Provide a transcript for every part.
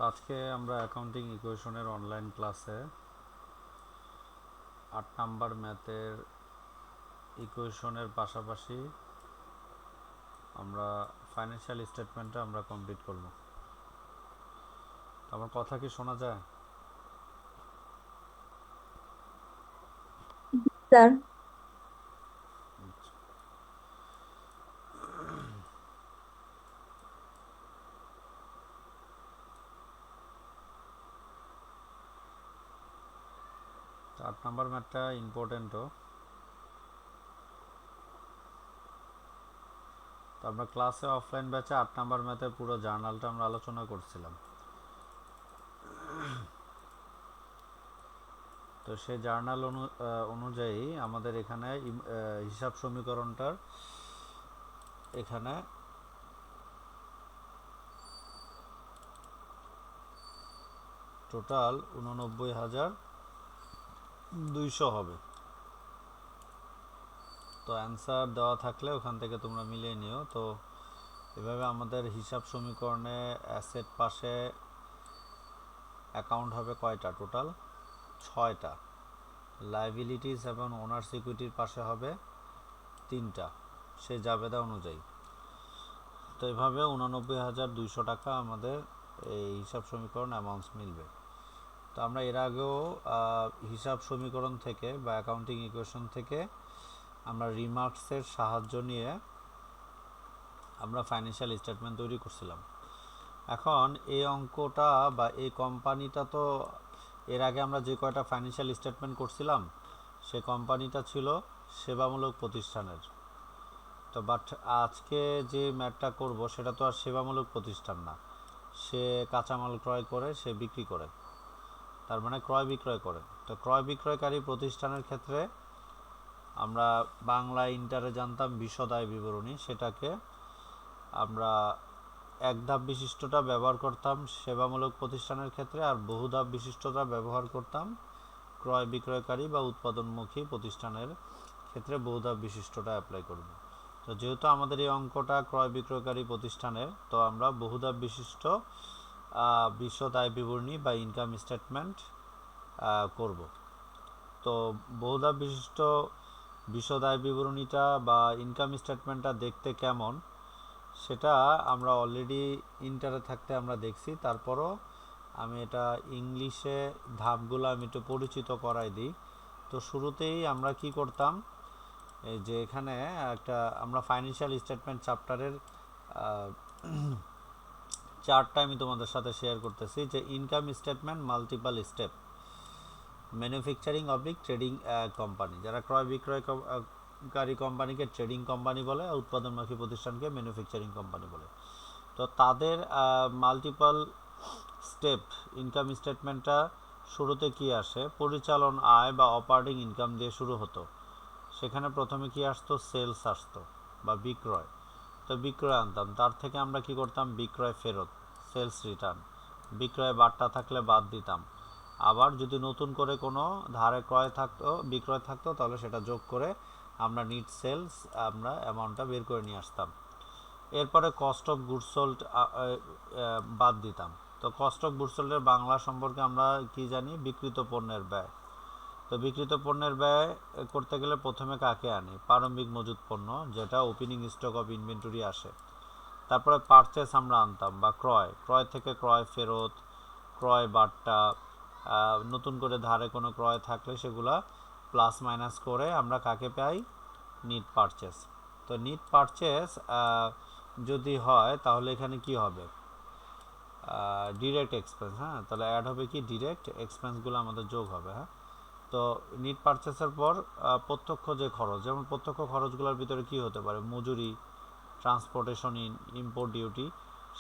আজকে আমরা অ্যাকাউন্টিং ইকুয়েশনের অনলাইন ক্লাসে 8 নাম্বার ম্যাথের ইকুয়েশনের পাশাপাশি আমরা ফাইন্যান্সিয়াল স্টেটমেন্টটা আমরা কমপ্লিট করব। আমার কথা কি শোনা যায়? স্যার। 8 নাম্বার ম্যাথটা ইম্পর্টেন্টও। তো আমরা ক্লাসে অফলাইন ব্যাচে 8 নাম্বার ম্যাথের পুরো জার্নালটা আমরা আলোচনা করছিলাম। তো সেই জার্নাল অনুযায়ী আমাদের এখানে হিসাব সমীকরণটার এখানে টোটাল 89,200 হবে। তো অ্যান্সার দেওয়া থাকলে ওখান থেকে তোমরা মিলিয়ে নিও। তো এভাবে আমাদের হিসাব সমীকরণে অ্যাসেট পাশে অ্যাকাউন্ট হবে কয়টা? টোটাল 6টা। লাইবিলিটিস এবং ওনার্স ইকুইটির পাশে হবে 3টা, সেই জাবেদা অনুযায়ী। তো এভাবে 89,200 টাকা আমাদের এই হিসাব সমীকরণ অ্যামাউন্টস মিলবে। তো আমরা এর আগেও হিসাব সমীকরণ থেকে বা অ্যাকাউন্টিং ইকুয়েশন থেকে আমরা রিমার্কসের সাহায্য নিয়ে আমরা ফাইন্যান্সিয়াল স্টেটমেন্ট তৈরি করছিলাম। এখন এই অঙ্কটা বা এই কোম্পানিটা তো এর আগে আমরা যে কয়টা ফাইন্যান্সিয়াল স্টেটমেন্ট করছিলাম সে কোম্পানিটা ছিল সেবামূলক প্রতিষ্ঠানের। তো বাট আজকে যে ম্যাটটা করব সেটা তো আর সেবামূলক প্রতিষ্ঠান না, সে কাঁচামাল ক্রয় করে সে বিক্রি করে, তার মানে ক্রয় বিক্রয় করে। তো ক্রয় বিক্রয়কারী প্রতিষ্ঠানের ক্ষেত্রে আমরা বাংলা ইন্টারে জানতাম বিশদ আয় বিবরণী, সেটাকে আমরা এক ধাপ বিশিষ্টটা ব্যবহার করতাম সেবামূলক প্রতিষ্ঠানের ক্ষেত্রে, আর বহু ধাপ বিশিষ্টটা ব্যবহার করতাম ক্রয় বিক্রয়কারী বা উৎপাদনমুখী প্রতিষ্ঠানের ক্ষেত্রে বহু ধাপ বিশিষ্টটা অ্যাপ্লাই করব। তো যেহেতু আমাদের এই অঙ্কটা ক্রয় বিক্রয়কারী প্রতিষ্ঠানের, তো আমরা বহু ধাপ বিশিষ্ট বিশদ আয় বিবরণী বা ইনকাম স্টেটমেন্ট করব। তো বহু ধাপ বিশিষ্ট বিশদ আয় বিবরণীটা বা ইনকাম স্টেটমেন্টটা দেখতে কেমন সেটা আমরা অলরেডি ইন্টারে থাকতে আমরা দেখছি। তারপরও আমি এটা ইংলিশে ধাপগুলো আমি একটু পরিচিত করাই দিই। তো শুরুতেই আমরা কি করতাম, এই যে এখানে একটা আমরা ফাইন্যান্সিয়াল স্টেটমেন্ট চ্যাপ্টারের চার্টটা আমি তোমাদের সাথে শেয়ার করতেছি, যে income statement multiple step, manufacturing oblique trading company, যারা ক্রয় বিক্রয়কারী কোম্পানিকে ট্রেডিং কোম্পানি বলে, উৎপাদনমুখী প্রতিষ্ঠানকে ম্যানুফ্যাকচারিং কোম্পানি বলে। তো তাদের মাল্টিপল স্টেপ ইনকাম স্টেটমেন্টটা শুরুতে কি আসে, পরিচালন আয় বা অপারেটিং ইনকাম দিয়ে শুরু হতো। সেখানে প্রথমে কি আসতো, সেলস আসতো বা বিক্রয়। তো বিক্রয় আনতাম, তার থেকে আমরা কি করতাম, বিক্রয় ফেরত, সেলস রিটার্ন, বিক্রয় বাট্টা থাকলে বাদ দিতাম। আবার যদি নতুন করে কোনো ধারে ক্রয় থাকতো, বিক্রয় থাকতো, তাহলে সেটা যোগ করে আমরা নিট সেলস আমরা অ্যামাউন্টটা বের করে নিয়ে আসতাম। এরপরে কস্ট অফ গুডস সোল্ড বাদ দিতাম। তো কস্ট অফ গুডস সোল্ডের বাংলা সম্পর্কে আমরা কি জানি, বিক্রিত পণ্যের ব্যয়। তো বিক্রিত পণ্যের ব্যয় করতে গেলে প্রথমে কাকে আনি, প্রারম্ভিক মজুত পণ্য, যেটা ওপেনিং স্টক অফ ইনভেন্টরি আসে। তারপরে পারচেস আমরা আনতাম বা ক্রয়, ক্রয় থেকে ক্রয় ফেরত, ক্রয় বাট্টা, নতুন করে ধারে কোনো ক্রয় থাকলে সেগুলা প্লাস মাইনাস করে আমরা কাকে পাই, নিট পারচেস। তো নিট পারচেস যদি হয় তাহলে এখানে কি হবে, ডিরেক্ট এক্সপেন্স। হ্যাঁ, তাহলে অ্যাড হবে কি, ডিরেক্ট এক্সপেন্সগুলো আমাদের যোগ হবে। হ্যাঁ, তো নিট পারচেসের পর প্রত্যক্ষ যে খরচ, যেমন প্রত্যক্ষ খরচগুলোর ভিতরে কি হতে পারে, মজুরি, ট্রান্সপোর্টেশন, ইম্পোর্ট ডিউটি,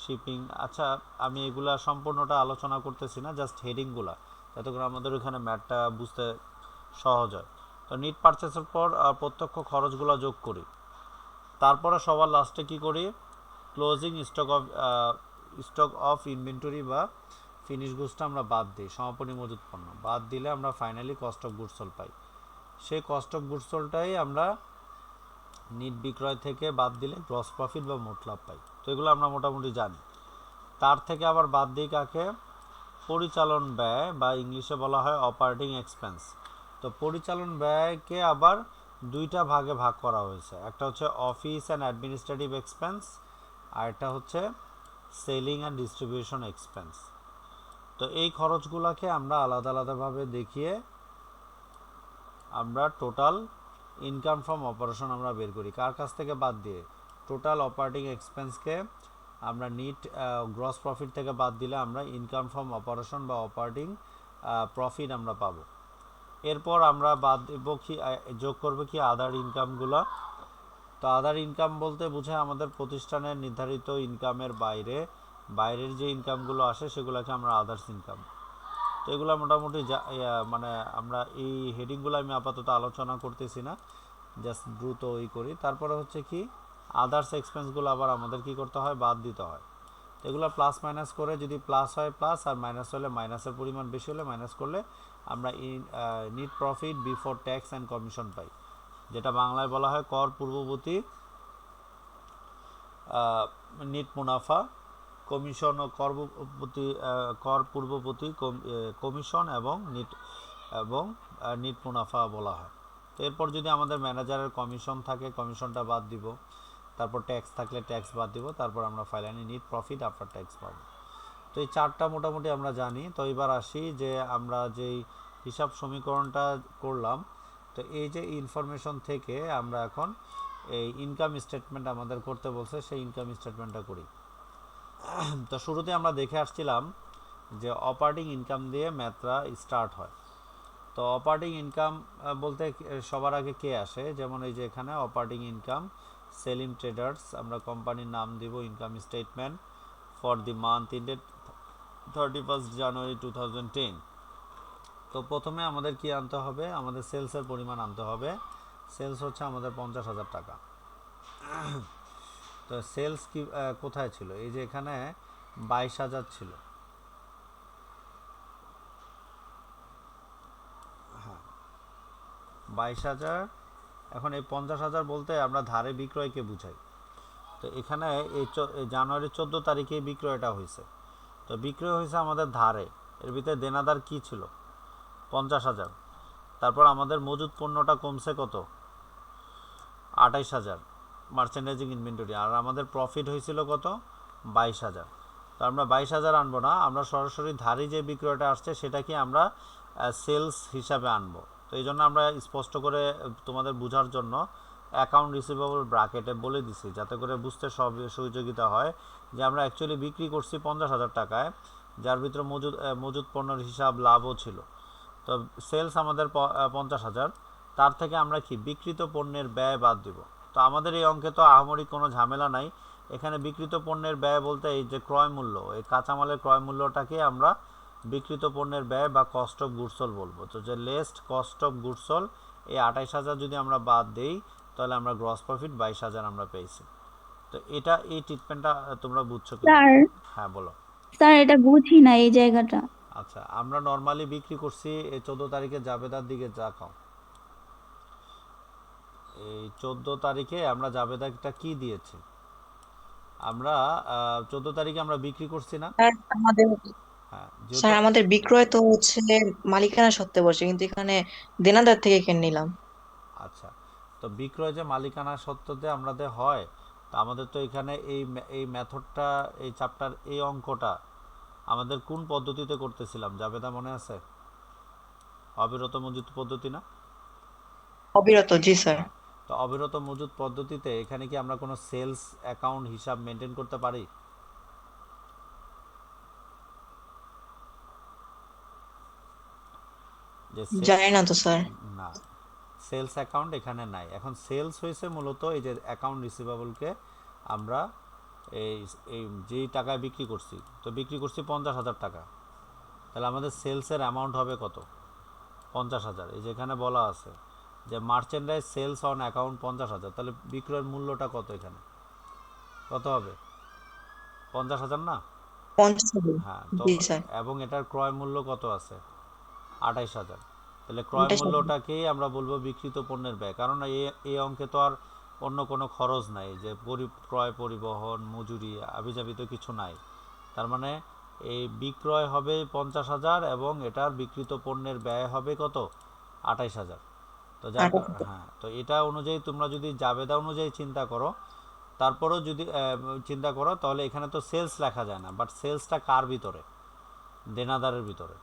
শিপিং। আচ্ছা, আমি এগুলা সম্পূর্ণটা আলোচনা করতেছি না, জাস্ট হেডিংগুলা, যাতে করে আমাদের ওখানে ম্যাথটা বুঝতে সহজ হয়। তো নিট পারচেসের পর প্রত্যক্ষ খরচগুলো যোগ করি। তারপরে সবার লাস্টে কি করি, ক্লোজিং স্টক অফ ইনভেন্টরি বা ফিনিশ গুডসটা আমরা বাদ দিই, সমাপনী মজুত পণ্য বাদ দিলে আমরা finally cost of goods sold পাই। সেই কস্ট অফ গুডস সোল্ডটাই আমরা নিট বিক্রয় থেকে বাদ দিলে গ্রস প্রফিট বা মোট লাভ পাই। তো এগুলো আমরা মোটামুটি জানি। তার থেকে আবার বাদ দিই কাকে, পরিচালন ব্যয় বা ইংলিশে বলা হয় অপারেটিং এক্সপেন্স। তো পরিচালন ব্যয়কে আবার দুইটা ভাগে ভাগ করা হয়েছে, একটা হচ্ছে অফিস অ্যান্ড অ্যাডমিনিস্ট্রেটিভ এক্সপেন্স, আর একটা হচ্ছে সেলিং অ্যান্ড ডিস্ট্রিবিউশন এক্সপেন্স। তো এই খরচগুলোকে আমরা আলাদা আলাদাভাবে দেখিয়ে আমরা টোটাল ইনকাম ফ্রম অপারেশন আমরা বের করি কার কাছ থেকে বাদ দিয়ে, টোটাল অপারেটিং এক্সপেন্সকে আমরা নিট গ্রস প্রফিট থেকে বাদ দিলে আমরা ইনকাম ফ্রম অপারেশন বা অপারেটিং প্রফিট আমরা পাবো। এরপর আমরা বাদ দেব কি, যোগ করবো কি আদার ইনকামগুলো। তো আদার ইনকাম বলতে বোঝায় আমাদের প্রতিষ্ঠানের নির্ধারিত ইনকামের বাইরের যে ইনকামগুলো আসে সেগুলোকে আমরা আদার্স ইনকাম। তো এগুলো মোটামুটি মানে আমরা এই হেডিংগুলো আমি আপাতত আলোচনা করতেছি না, জাস্ট দ্রুত করি। তারপরে হচ্ছে কি আদার্স এক্সপেন্সগুলো আবার আমাদের কি করতে হয়, বাদ দিতে হয়। এগুলো প্লাস মাইনাস করে, যদি প্লাস হয় প্লাস আর মাইনাস হলে মাইনাসের পরিমাণ বেশি হলে মাইনাস করলে আমরা net profit before tax and commission পাই, যেটা বাংলায় বলা হয় কর পূর্ববর্তী নিট মুনাফা, কমিশন ও কর পূর্ববর্তী কমিশন এবং নিট মুনাফা বলা হয়। তো এরপর যদি আমাদের ম্যানেজারের কমিশন থাকে কমিশনটা বাদ দিব, তারপর ট্যাক্স থাকলে ট্যাক্স বাদ দিব, তারপর আমরা finally NEET profit after tax পাবো। তো এই চারটা মোটামুটি আমরা জানি। তো এবার আসি যে আমরা যেই হিসাব সমীকরণটা করলাম, তো এই যে ইনফরমেশন থেকে আমরা এখন এই ইনকাম স্টেটমেন্ট আমাদের করতে বলছে, সেই ইনকাম স্টেটমেন্টটা করি। তো শুরুতে আমরা দেখে আসছিলাম যে অপারেটিং ইনকাম দিয়ে ম্যাথটা স্টার্ট হয়। তো অপারেটিং ইনকাম বলতে সবার আগে কে আসে, যেমন এই যে এখানে অপারেটিং ইনকাম সেলিং ট্রেডার্স, আমরা কোম্পানির নাম দিব income statement for the month ended 31 জানুয়ারি 2010। তো প্রথমে আমাদের কি আনতে হবে, আমাদের সেলসের পরিমাণ আনতে হবে। সেলস হচ্ছে আমাদের 50,000 টাকা। তো সেলস কি কোথায় ছিল, এই যে এখানে 22,000 ছিল। হ্যাঁ 22,000। এখন এই 50,000 বলতে আমরা ধারে বিক্রয়কে বুঝাই। তো এখানে এই জানুয়ারির 14 তারিখে বিক্রয়টা হয়েছে। তো বিক্রয় হয়েছে আমাদের ধারে, এর ভিতরে দেনাদার কি ছিল 50,000। তারপর আমাদের মজুদ পণ্যটা কমছে কত, 28,000 মার্চেন্ডাইজিং ইনভেন্টরি, আর আমাদের প্রফিট হয়েছিল কত, 22,000। তো আমরা 22,000 আনবো না, আমরা সরাসরি ধারি যে বিক্রয়টা আসছে সেটাকে আমরা সেলস হিসাবে আনবো। তো এই জন্য আমরা স্পষ্ট করে তোমাদের বোঝার জন্য অ্যাকাউন্ট রিসিভেবল ব্র্যাকেটে বলে দিছি, যাতে করে বুঝতে সহযোগিতা হয় যে আমরা অ্যাকচুয়ালি বিক্রি করছি 50,000 টাকায়, যার ভিতরে মজুদ পণ্যের হিসাব লাভও ছিল। তো সেলস আমাদের 50,000, তার থেকে আমরা কি বিক্রিত পণ্যের ব্যয় বাদ দিব। তো আমাদের এই অঙ্কে তো আহামরি কোনো ঝামেলা নাই। এখানে বিক্রিত পণ্যের ব্যয় বলতে এই যে ক্রয় মূল্য, এই কাঁচামালের ক্রয় মূল্যটাকে আমরা বিক্রিত পণ্যের ব্যয় বা কস্ট অফ গুডসোল বলবো। তো যে লেস্ট কস্ট অফ গুডসোল, এই 28,000 যদি আমরা বাদ দেই তাহলে আমরা গ্রস প্রফিট 22,000 আমরা পেয়েছি। তো এই ট্রিটমেন্টটা তোমরা বুঝছো কি? স্যার, হ্যাঁ বলো। স্যার এটা বুঝি না এই জায়গাটা। আচ্ছা, আমরা নর্মালি বিক্রি করছি এই 14 তারিখে, জাবেদার দিকে যা খাও, এই 14 তারিখে আমরা জাবেদাটা কি দিয়েছি, আমরা 14 তারিখে আমরা বিক্রি করছি না। স্যার আমাদের হ্যাঁ যেহেতু, স্যার আমাদের বিক্রয় তো হচ্ছে মালিকানা সত্ত্বে বসে, কিন্তু এখানে দেনাদার থেকে কিনে নিলাম। আচ্ছা, তো বিক্রয় যে মালিকানা সত্ত্বে আমাদের হয়, তো আমাদের তো এখানে এই মেথডটা, এই চ্যাপ্টার, এই অঙ্কটা আমাদের কোন পদ্ধতিতে করতেছিলাম জাবেদা মনে আছে? অবিরত মজুদ পদ্ধতি না? অবিরত, জি স্যার। হ্যাঁ। তো অবিরত মজুদ পদ্ধতিতে এখানে কি আমরা কোনো সেলস অ্যাকাউন্ট হিসাব মেনটেন করতে পারি? যে জানি না তো স্যার। না, সেলস অ্যাকাউন্ট এখানে নাই। এখন সেলস হয়েছে মূলত এই যে অ্যাকাউন্ট রিসিভেবলকে আমরা এই এই যেই টাকায় বিক্রি করছি, তো বিক্রি করছি 50,000 টাকা, তাহলে আমাদের সেলসের অ্যামাউন্ট হবে কত, 50,000। এই যেখানে বলা আছে যে মার্চেন্ডাইজ সেলস অন অ্যাকাউন্ট 50,000, তাহলে বিক্রয়ের মূল্যটা কত, এখানে কত হবে, 50,000 না? 50,000। হ্যাঁ তো, জি স্যার। এবং এটার ক্রয় মূল্য কত আছে, 28,000। তাহলে ক্রয় 28,000। মূল্যটাকেই আমরা বলবো বিক্রিত পণ্যের ব্যয়, কারণ এই অঙ্কে তো আর অন্য কোনো খরচ নাই, যে ক্রয় পরিবহন মজুরি আবিজাবি তো কিছু নাই। তার মানে এই বিক্রয় হবে 50,000 এবং এটার বিক্রিত পণ্যের ব্যয় হবে কত? 28,000। তো যার 28,000। হ্যাঁ, তো এটা অনুযায়ী তোমরা যদি জাবেদা অনুযায়ী চিন্তা করো, তারপরেও যদি চিন্তা করো, তাহলে এখানে তো সেলস লেখা যায় না, বাট সেলসটা কার ভিতরে? দেনাদারের ভিতরে।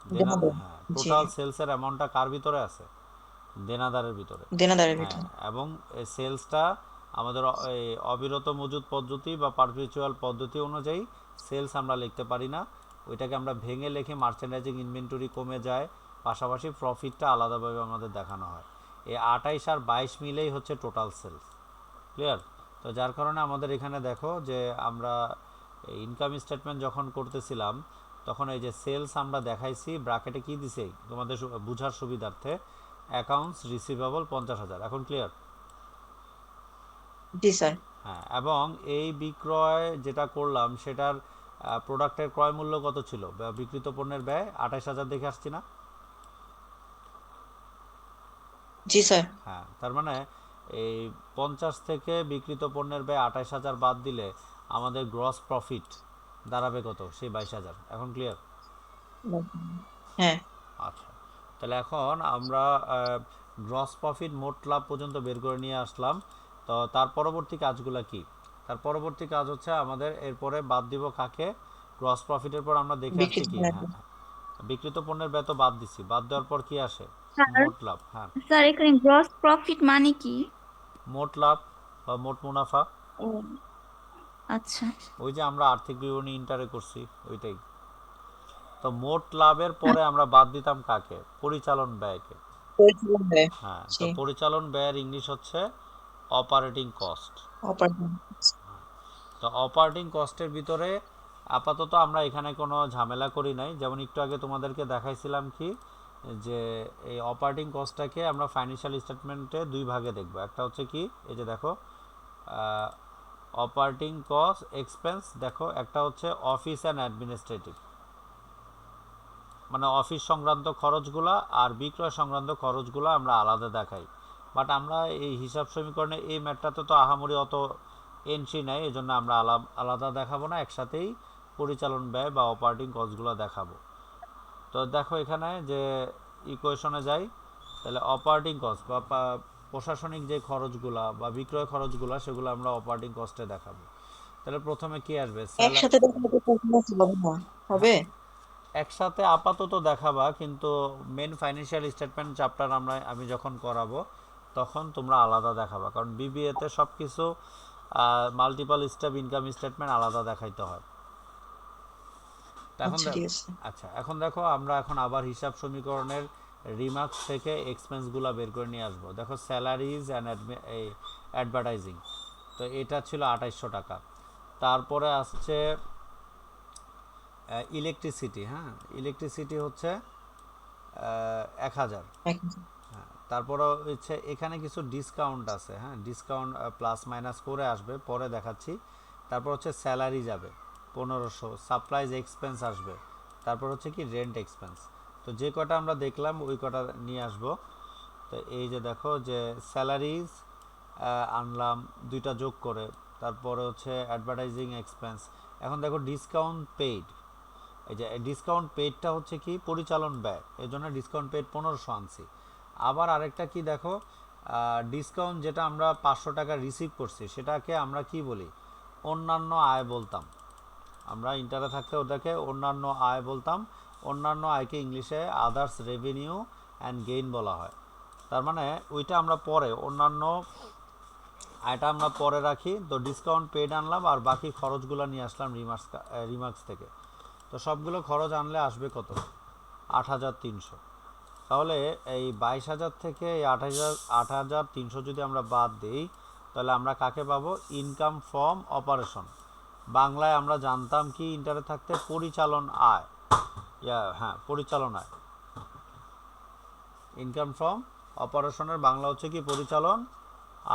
দেনাদার। হ্যাঁ, জি, টোটাল সেলসের অ্যামাউন্টটা কার ভিতরে আছে? দেনাদারের ভিতরে। দেনাদারের হ্যাঁ, ভিতরে। এবং এই সেলসটা আমাদের এই অবিরত মজুদ পদ্ধতি বা পারপিচুয়াল পদ্ধতি অনুযায়ী সেলস আমরা লিখতে পারি না, ওইটাকে আমরা ভেঙে লিখে মার্চেন্ডাইজিং ইনভেন্টরি কমে যায়, পাশাপাশি প্রফিটটা আলাদাভাবে আমাদের দেখানো হয়। এই 28 আর 22 মিলেই হচ্ছে টোটাল সেলস। ক্লিয়ার? তো যার কারণে আমাদের এখানে দেখো যে আমরা ইনকাম স্টেটমেন্ট যখন করতেছিলাম, তখন এই যে সেলস আমরা দেখাইছি ব্র্যাকেটে কি দিছে তোমাদের বুঝার সুবিধার্থে, অ্যাকাউন্টস রিসিভেবল 50,000। এখন ক্লিয়ার? জি স্যার। হ্যাঁ, এবং এই বিক্রয় যেটা করলাম সেটার প্রোডাক্টের ক্রয় মূল্য কত ছিল বা বিক্রিত পণ্যের ব্যয় 28,000 দেখে আসছি না? জি স্যার। হ্যাঁ, তার মানে এই 50 থেকে বিক্রিত পণ্যের ব্যয় 28,000 বাদ দিলে আমাদের গ্রস প্রফিট দাঁড়াবে কত? সেই 22,000। এখন ক্লিয়ার? হ্যাঁ। আচ্ছা, তাহলে এখন আমরা গ্রস প্রফিট মোট লাভ পর্যন্ত বের করে নিয়ে আসলাম। তো তার পরবর্তী কাজগুলো কি? তার পরবর্তী কাজ হচ্ছে আমাদের এরপরে বাদ দিব কাকে? গ্রস প্রফিটের পর আমরা দেখে আসছি বিক্রিত কি, পণ্যের। হ্যাঁ, বিক্রিত পণ্যের ব্যয় তো বাদ দিছি, বাদ দেওয়ার পর কি আসে? স্যার মোট লাভ। হ্যাঁ, স্যার এখানে গ্রস প্রফিট মানে কি? মোট লাভ বা মোট মুনাফা। ও আচ্ছা। ওই যে আমরা আর্থিক বিবরণী ইন্টারে করছি ওইটাই। তো মোট লাভের পরে আমরা বাদ দিতাম কাকে? পরিচালন ব্যয়কে। পরিচালন ব্যয়। হ্যাঁ, তো জি। পরিচালন ব্যয়ের ইংলিশ হচ্ছে অপারেটিং কস্ট। অপারেটিং। তো অপারেটিং কস্টের ভিতরে আপাতত আমরা এখানে কোনো ঝামেলা করি নাই, যেমন একটু আগে তোমাদেরকে দেখাইছিলাম কি, যে এই অপারেটিং কস্টটাকে আমরা ফাইন্যান্সিয়াল স্টেটমেন্টে দুই ভাগে দেখব। একটা হচ্ছে কি, এই যে দেখো অপারেটিং কস্ট এক্সপেন্স, দেখো একটা হচ্ছে অফিস অ্যান্ড অ্যাডমিনিস্ট্রেটিভ, মানে অফিস সংক্রান্ত খরচগুলা আর বিক্রয় সংক্রান্ত খরচগুলো আমরা আলাদা দেখাই। বাট আমরা এই হিসাব সমীকরণে এই ম্যাটটাতে তো আহামরি অত এন্ট্রি নাই, এই জন্য আমরা আলাদা দেখাবো না, একসাথেই পরিচালন ব্যয় বা অপারেটিং কস্টগুলো দেখাবো। তো দেখো এখানে যে ইকুয়েশনে যাই, তাহলে অপারেটিং কস্ট বা প্রশাসনিক যে খরচগুলা বা বিক্রয় খরচগুলা সেগুলো আমরা অপারেটিং কস্টে দেখাবো। তাহলে প্রথমে কি আসবে? একসাথে দেখালে তো performance হবে না। হবে? একসাথে আপাতত দেখাবা, কিন্তু মেন ফাইন্যান্সিয়াল স্টেটমেন্ট চ্যাপ্টার আমি যখন করাবো তখন তোমরা আলাদা দেখাবা, কারণ বিবিএতে সব কিছু মাল্টিপল স্টেপ ইনকাম স্টেটমেন্ট আলাদা দেখাইতে হয়। তো এখন আচ্ছা ঠিক আছে। আচ্ছা, এখন দেখো আমরা এখন আবার হিসাব সমীকরণের রিমার্কস থেকে এক্সপেন্সগুলো বের করে নিয়ে আসবো। দেখো স্যালারিজ অ্যান্ড এই অ্যাডভার্টাইজিং, তো এটা ছিল 2800 টাকা। তারপরে আসছে ইলেকট্রিসিটি। হ্যাঁ, ইলেকট্রিসিটি হচ্ছে 1,000। এক- হ্যাঁ, তারপরে হচ্ছে এখানে কিছু ডিসকাউন্ট আছে, হ্যাঁ, ডিসকাউন্ট প্লাস মাইনাস করে আসবে, পরে দেখাচ্ছি। তারপর হচ্ছে স্যালারি যাবে 1500, সাপ্লাইজ এক্সপেন্স আসবে, তারপর হচ্ছে কি রেন্ট এক্সপেন্স। তো যে কটা আমরা দেখলাম ওই কটা নিয়ে আসবো। তো এই যে দেখো যে স্যালারিজ আনলাম দুইটা যোগ করে, তারপরে হচ্ছে অ্যাডভার্টাইজিং এক্সপেন্স। এখন দেখো ডিসকাউন্ট পেইড, এই যে ডিসকাউন্ট পেইডটা হচ্ছে কি পরিচালন ব্যয়, এই জন্য ডিসকাউন্ট পেইড 1500 আনছি। আবার আরেকটা কি দেখো, ডিসকাউন্ট যেটা আমরা 500 টাকা রিসিভ করছি সেটাকে আমরা কি বলি? অন্যান্য আয় বলতাম। আমরা ইন্টারে থাকতে ওটাকে অন্যান্য আয় বলতাম। অন্যান্য আয়কে ইংলিশে আদার্স রেভিনিউ অ্যান্ড গেইন বলা হয়। তার মানে ওইটা আমরা পরে অন্যান্য আয়টা আমরা পরে রাখি। তো ডিসকাউন্ট পেড আনলাম আর বাকি খরচগুলো নিয়ে আসলাম রিমার্কস থেকে। তো সবগুলো খরচ আনলে আসবে কত? 8,300। তাহলে এই 22,000 থেকে এই 8,300 যদি আমরা বাদ দিই, তাহলে আমরা কাকে পাবো? Income from operation. বাংলায় আমরা জানতাম কি ইন্টারে থাকতে? পরিচালন আয়। হ্যাঁ, পরিচালন আয়। ইনকাম ফ্রম অপারেশনের বাংলা হচ্ছে কি? পরিচালন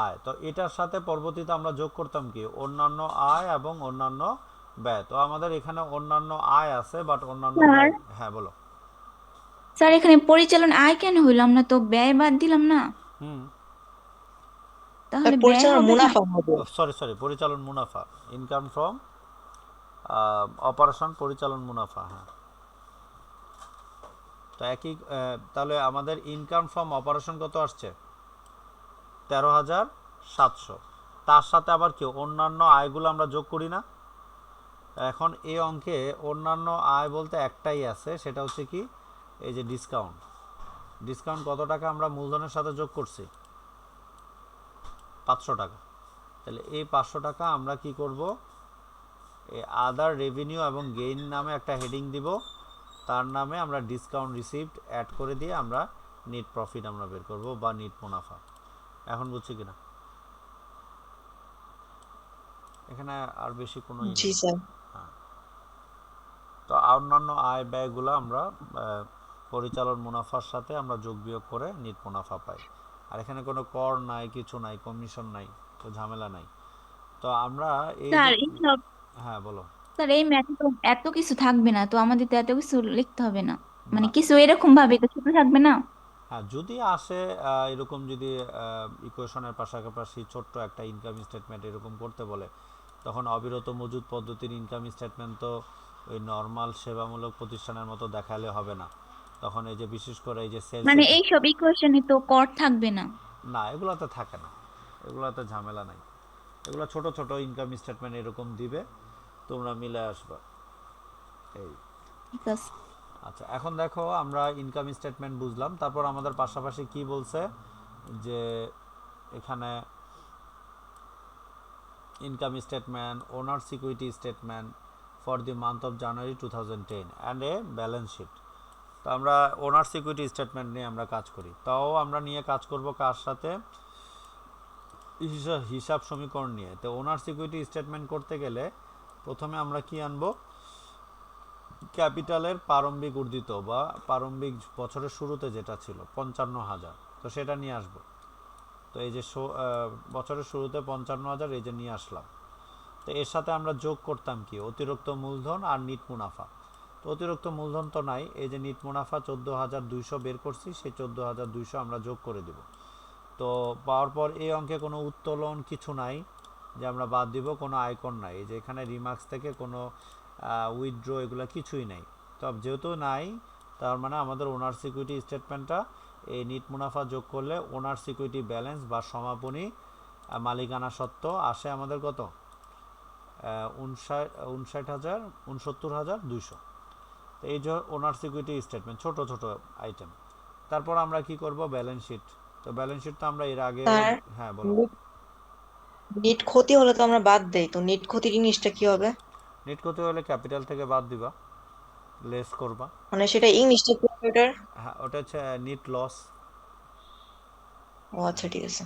আয়। তো এটার সাথে পরবর্তীতে আমরা যোগ করতাম কি? অন্যান্য আয় এবং অন্যান্য ব্যয়। তো আমাদের এখানে অন্যান্য আয় আছে, বাট অন্যান্য স্যার ব্যয়, হ্যাঁ বলো। স্যার এখানে পরিচালন আয় কেন হইলো? আমরা তো ব্যয় বাদ দিলাম না, হুম, তাহলে ব্যয় পরিচালনার হবে না? মুনাফা হবে। সরি সরি, পরিচালন মুনাফা, ইনকাম ফ্রম অপারেশন পরিচালন মুনাফা। হ্যাঁ, তো একই তাহলে আমাদের ইনকাম ফ্রম অপারেশন কত আসছে? 13,700। তার সাথে আবার কি অন্যান্য আয়গুলো আমরা যোগ করি না? এখন এই অঙ্কে অন্যান্য আয় বলতে একটাই আছে, সেটা হচ্ছে কি এই যে ডিসকাউন্ট। ডিসকাউন্ট কত টাকা আমরা মূলধনের সাথে যোগ করছি? 500 টাকা। তাহলে এই 500 টাকা আমরা কি করব, এই আদার রেভিনিউ এবং গেইন নামে একটা হেডিং দিব, তার নামে আমরা ডিসকাউন্ট রিসিভড অ্যাড করে দিয়ে আমরা নেট প্রফিট আমরা বের করব বা নেট মুনাফা। এখন বুঝছি কিনা? এখানে আর বেশি কোনো জি স্যার। হ্যাঁ, তো অন্যান্য আয় ব্যয়গুলো আমরা পরিচালন মুনাফার সাথে আমরা যোগ বিয়োগ করে নেট মুনাফা পাই। আর এখানে কোনো কর নাই, কিছু নাই, কমিশন নাই, তো ঝামেলা নাই। তো আমরা এই যে স্যার এইসব হ্যাঁ বলো। স্যার এই ম্যাথে তো এত কিছু থাকবে না, তো আমাদের তো এত কিছু লিখতে হবে না, মানে না, কিছু এরকম ভাবে তো ছোট থাকবে না। হ্যাঁ যদি আসে এরকম যদি ইকুয়েশনের পাশাপাশি ছোট্ট একটা ইনকাম স্টেটমেন্ট এরকম করতে বলে, তখন অবিরত মজুদ পদ্ধতির ইনকাম স্টেটমেন্ট তো ওই নর্মাল সেবামূলক প্রতিষ্ঠানের মতো দেখালে হবে না। তখন এই যে বিশেষ করে এই যে মানে সেলসের, এইসব ইকুয়েশনে তো কর থাকবে না। না এগুলোতে থাকে না, এগুলোতে ঝামেলা নাই। এগুলো ছোট ছোট ইনকাম স্টেটমেন্ট এরকম দিবে, তোমরা মিলে আসবা এই। ঠিক আছে। আচ্ছা, এখন দেখো আমরা ইনকাম স্টেটমেন্ট বুঝলাম, তারপর আমাদের পাশাপাশি কি বলছে যে এখানে income statement, owner security statement for the month of January 2010 and a balance sheet. তো আমরা ওনার সিকিউরিটি স্টেটমেন্ট নিয়ে আমরা কাজ করি, তাও আমরা নিয়ে কাজ করব কার সাথে? হিসাব সমীকরণ নিয়ে। তো ওনার সিকিউরিটি স্টেটমেন্ট করতে গেলে প্রথমে আমরা কি আনবো? ক্যাপিটালের প্রারম্ভিক উর্ধিত বা প্রারম্ভিক বছরের শুরুতে যেটা ছিল 55,000, তো সেটা নিয়ে আসবো। তো এই যে বছরের শুরুতে 55,000 এই যে নিয়ে আসলাম। তো এর সাথে আমরা যোগ করতাম কি? অতিরিক্ত মূলধন আর নিট মুনাফা। তো অতিরিক্ত মূলধন তো নাই, এই যে নিট মুনাফা 14,200 বের করছি, সেই 14,200 আমরা যোগ করে দেব। তো পাওয়ার পর এই অঙ্কে কোনো উত্তোলন কিছু নাই যে আমরা বাদ দিব, কোনো আয়কর নাই, এই যে এখানে রিমার্কস থেকে কোনো উইথড্র এগুলো কিছুই নাই। তো যেহেতু নাই, তার মানে আমাদের ওনার সিকিউরিটি স্টেটমেন্টটা এই নিট মুনাফা যোগ করলে ওনার সিকিউরিটি ব্যালেন্স বা সমাপনী মালিকানা সত্ত্ব আসে আমাদের কত? 69,200। তো এই যে ওনার সিকিউরিটি স্টেটমেন্ট, ছোট ছোট আইটেম। তারপর আমরা কি করব? Balance sheet. তো ব্যালেন্স শিট তো আমরা এর আগেও, স্যার, হ্যাঁ বলো। নেট ক্ষতি হলে তো আমরা বাদ দেই, তো নেট ক্ষতি জিনিসটা কি হবে? নেট করতে হলে ক্যাপিটাল থেকে বাদ দিবা, লেস করবা। মানে সেটা ইংলিশটা কি হবে ওটার? হ্যাঁ, ওটা হচ্ছে নিট লস। ও আচ্ছা, ঠিক আছে।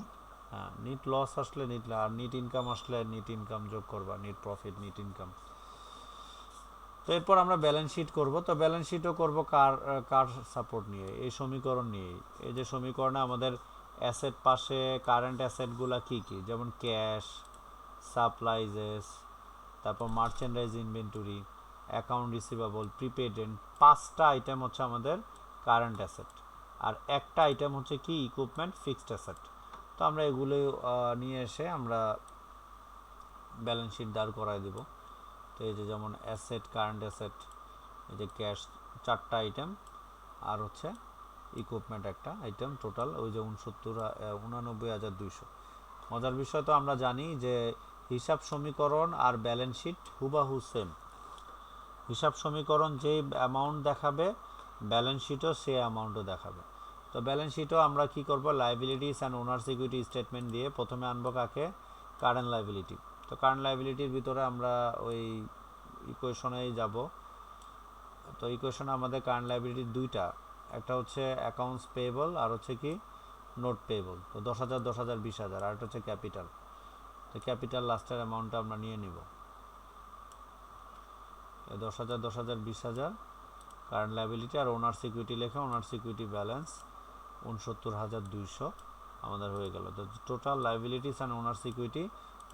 হ্যাঁ, নিট লস আসলে নিট, আর নিট ইনকাম আসলে নিট ইনকাম যোগ করবা, নিট প্রফিট, নিট ইনকাম। তো এরপর আমরা ব্যালেন্স শিট করব। তো ব্যালেন্স শিটও করব কার কার সাপোর্ট নিয়ে? এই সমীকরণ নিয়ে। এই যে সমীকরণে আমাদের অ্যাসেট পাশে কারেন্ট অ্যাসেটগুলো কি কি, যেমন ক্যাশ, সাপ্লাইজেস, তারপর মার্চেন্ডাইজ ইনভেন্টরি, অ্যাকাউন্ট রিসিভেবল, প্রিপেডেন্ট, 5টা আইটেম হচ্ছে আমাদের কারেন্ট অ্যাসেট। আর একটা আইটেম হচ্ছে কি ইকুইপমেন্ট, ফিক্সড অ্যাসেট। তো আমরা এগুলো নিয়ে এসে আমরা ব্যালেন্স শিট দাঁড় করায় দিব। তো এই যে যেমন অ্যাসেট, কারেন্ট অ্যাসেট, এই যে ক্যাশ 4টা আইটেম, আর হচ্ছে ইকুইপমেন্ট একটা আইটেম, টোটাল ওই যে 89,200। মজার বিষয় তো আমরা জানি যে হিসাব সমীকরণ আর ব্যালেন্স শিট হুবাহু সেম। হিসাব সমীকরণ যে অ্যামাউন্ট দেখাবে, ব্যালেন্স শিটও সে অ্যামাউন্টও দেখাবে। তো ব্যালেন্স শিটও আমরা কি করব? Liabilities and owner security statement দিয়ে প্রথমে আনবো কাকে? Current liability. তো কারেন্ট লাইবিলিটির ভিতরে আমরা ওই ইকুয়েশনেই যাব। তো ইকুয়েশনে আমাদের কারেন্ট লাইবিলিটি দুইটা, একটা হচ্ছে অ্যাকাউন্টস পেয়েবল আর হচ্ছে কি নোট পেয়েবল। তো 10,000 10,000 20,000, আর একটা হচ্ছে ক্যাপিটাল। তো ক্যাপিটাল লাস্টের অ্যামাউন্টটা আমরা নিয়ে নিব। 10,000 10,000 20,000 কারেন্ট লাইবিলিটি, আর ওনার সিকিউরিটি লেখা, ওনার সিকিউরিটি ব্যালেন্স 69,200 আমাদের হয়ে গেল। তো total liabilities and owner security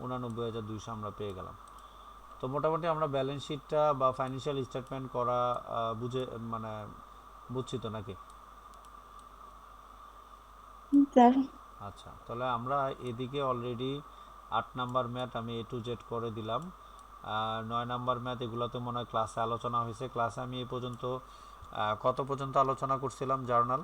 89,200 আমরা পেয়ে গেলাম। তো মোটামুটি আমরা ব্যালেন্স শিটটা বা ফাইন্যান্সিয়াল স্টেটমেন্ট করা বুঝে মানে বুঝছি তো নাকি? স্যার আচ্ছা, তাহলে আমরা এদিকে অলরেডি 8 নাম্বার ম্যাথ আমি A to Z করে দিলাম। 9 নাম্বার ম্যাথ এগুলো তো মনে হয় ক্লাসে আলোচনা হয়েছে। ক্লাসে আমি এই পর্যন্ত কত পর্যন্ত আলোচনা করছিলাম জার্নাল?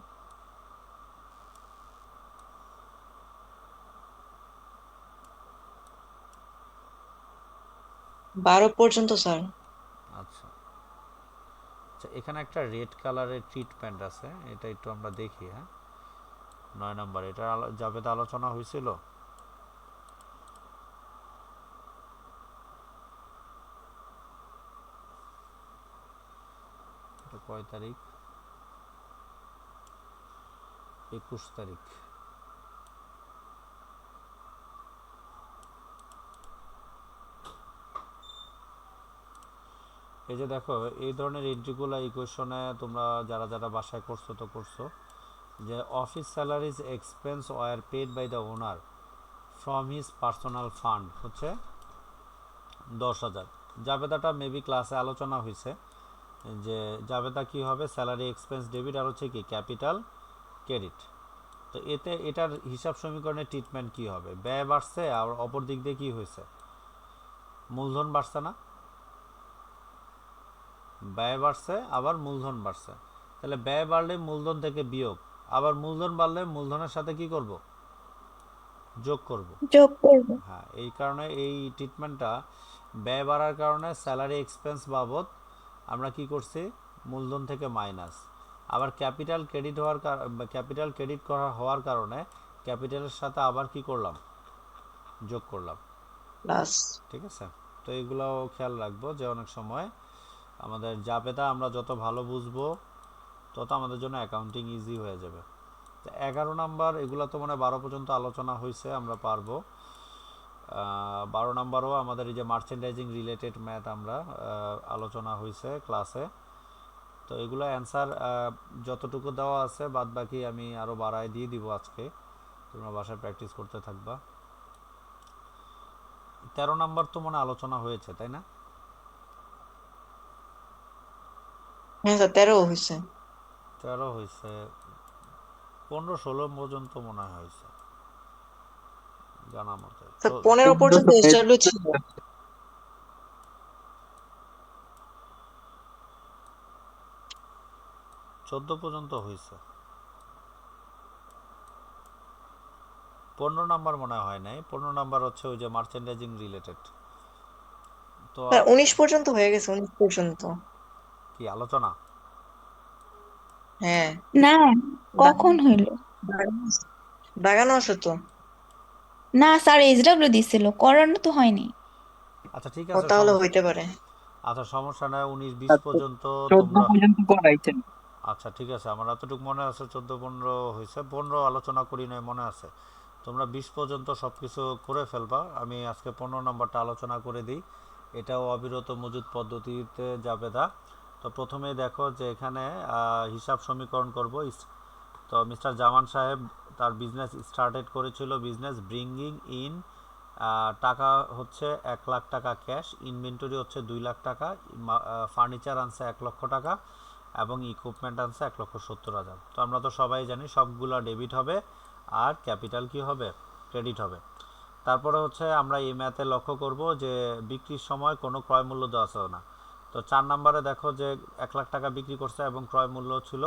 12 পর্যন্ত স্যার। আচ্ছা আচ্ছা, এখানে একটা রেড কালারের ট্রিটমেন্ট আছে, এটা একটু আমরা দেখি। হ্যাঁ, 9 নাম্বার এটা জাবেদা আলোচনা হয়েছিল। এটা কয় তারিখ? 21 তারিখ। এই যে দেখো, এই ধরনের এন্ট্রিগুলো ইকুয়েশনে তোমরা যারা যারা বাসায় করছো তো করছো, যে office salaries expense were paid by the owner from his personal fund হচ্ছে 10,000। জাবেদাটা মেবি ক্লাসে আলোচনা হয়েছে যে জাবেদা কি হবে, স্যালারি এক্সপেন্স ডেবিট আর হচ্ছে কি ক্যাপিটাল ক্রেডিট। তো এতে এটার হিসাব সমীকরণের ট্রিটমেন্ট কি হবে? ব্যয় বাড়ছে আর অপর দিক দিয়ে কি হয়েছে, মূলধন বাড়ছে না? ব্যয় বাড়ছে আবার মূলধন বাড়ছে, তাহলে ব্যয় বাড়লে মূলধন থেকে বিয়োগ, আবার মূলধন বাড়লে মূলধনের সাথে কি করব, যোগ করব। যোগ করব। হ্যাঁ, এই কারণে এই ট্রিটমেন্টটা ব্যয় বাড়ার কারণে স্যালারি এক্সপেন্স বাবদ আমরা কি করছি, মূলধন থেকে মাইনাস, আবার ক্যাপিটাল ক্রেডিট করা হওয়ার কারণে ক্যাপিটালের সাথে আবার কি করলাম, যোগ করলাম। প্লাস। ঠিক আছে, তো এইগুলাও খেয়াল রাখবো যে অনেক সময় আমাদের জাবেদা আমরা যত ভালো বুঝবো তত আমাদের জন্য অ্যাকাউন্টিং ইজি হয়ে যাবে। 11 নাম্বার এগুলো তো মানে 12 পর্যন্ত আলোচনা হয়েছে, আমরা পারবো। 12 নাম্বারও আমাদের এই যে মার্চেন্ডাইজিং রিলেটেড ম্যাথ আমরা আলোচনা হয়েছে ক্লাসে। তো এগুলো অ্যান্সার যতটুকু দেওয়া আছে বাদ বাকি আমি আরও বাড়ায় দিয়ে দিব আজকে, তোমরা বাসায় প্র্যাকটিস করতে থাকবা। 13 নাম্বার তো মনে আলোচনা হয়েছে তাই না? হ্যাঁ স্যার, 13 হয়েছে। 13 হয়েছে, 15-16 পর্যন্ত মনে হয় হয়েছে জানা মতে। স্যার 15 পর্যন্ত এসডব্লিউ ছিল। 14 পর্যন্ত হয়েছে, 15 নাম্বার মনে হয় নাই। 15 নাম্বার হচ্ছে ওই যে মার্চেন্ডাইজিং রিলেটেড। তো স্যার 19 পর্যন্ত হয়ে গেছে, 19 পর্যন্ত। কি আলোচনা? হ্যাঁ। না, কখন দাগ- হইল? দাগানো আছে তো। না স্যার, এসডব্লিউ দিছিল, করানো তো হয়নি। আচ্ছা ঠিক ও আছে, তাহলে সমস্যা। হইতে পারে। আচ্ছা সমস্যা নাই, 19-20 পর্যন্ত 14 তোমরা। পর্যন্ত করাইছেন। আচ্ছা ঠিক আছে, আমার এতটুকু মনে আছে 14-15 হয়েছে, 15 আলোচনা করি নাই মনে আছে। তোমরা 20 পর্যন্ত সব কিছু করে ফেলবা, আমি আজকে 15 নম্বরটা আলোচনা করে দিই। এটাও অবিরত মজুদ পদ্ধতিতে যাবে দা। তো প্রথমেই দেখো যে এখানে হিসাব সমীকরণ করব। তো মিস্টার জামান সাহেব তার বিজনেস স্টার্টেড করেছিল, বিজনেস ব্রিঙ্গিং ইন টাকা হচ্ছে 1 লাখ টাকা ক্যাশ, ইনভেন্টরি হচ্ছে 2 লাখ টাকা, ফার্নিচার আনছে 1 লক্ষ টাকা এবং ইকুইপমেন্ট আনছে 1,70,000। তো আমরা তো সবাই জানি সবগুলা ডেবিট হবে আর ক্যাপিটাল কি হবে, ক্রেডিট হবে। তারপরে হচ্ছে আমরা এই ম্যাথে লক্ষ্য করব যে বিক্রির সময় কোনো ক্রয় মূল্য দেওয়া ছিল না। তো 4 নম্বরে দেখো যে 1 লাখ টাকা বিক্রি করছে এবং ক্রয় মূল্য ছিল